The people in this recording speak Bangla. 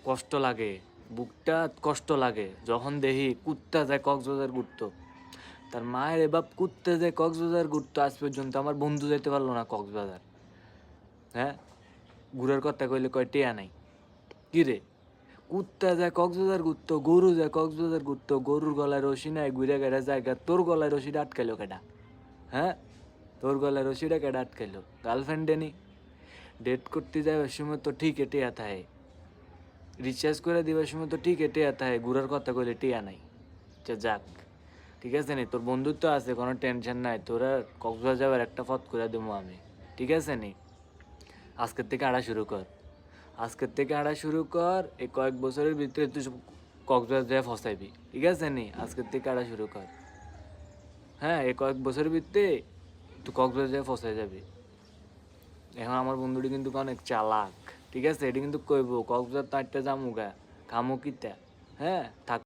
কষ্ট লাগে, বুকটা কষ্ট লাগে যখন দেখি কুত্তা যায় কক্সবাজার ঘুরতো। তার মায়ের এবার কুত্তা যায় কক্সবাজার ঘুরতো, আজ পর্যন্ত আমার বন্ধু যেতে পারলো না কক্সবাজার। হ্যাঁ, ঘুরার কথা কইলে কয় টেয়া নাই। কি রে, কুত্তা যায় কক্সবাজার ঘুরতো, গরু যায় কক্সবাজার ঘুরতো, গরুর গলায় রশি নাই, ঘুরে গেড়ে জায়গা, তোর গলায় রশিটা আটকাইলো কেডা? হ্যাঁ, তোর গলায় রশিটা কেডা আটকাইলো? গার্লফ্রেন্ডে নি? ডেট করতে যাওয়ার সময় তো ঠিক টেয়া থাকে, রিচার্জ করে দিবার সময় তো ঠিক টেয়া থাকে, ঘুরার কথা কইলে টেয়া নাই। আচ্ছা যাক, ঠিক আছে নি, তোর বন্ধুত্ব আছে, কোনো টেনশন নাই, তোরা কক্সবাজার যাওয়ার একটা পথ করে দেবো আমি, ঠিক আছে নি? আজকের থেকে আড়া শুরু কর, আজকের থেকে আড়া শুরু কর, এই কয়েক বছরের ভিতরে তুই কক্সবাজার যায় ফসাইবি, ঠিক আছে নি? আজকের থেকে আড়া শুরু কর। হ্যাঁ, এই কয়েক বছরের ভিতরে তুই কক্সবাজার যায় ফসাই যাবি। এখন আমার বন্ধুটি কিন্তু অনেক চালাক, ঠিক আছে? এটি কিন্তু কইব কক্সবাজার তো একটা জামুগা, খামু কিতা? হ্যাঁ থাক।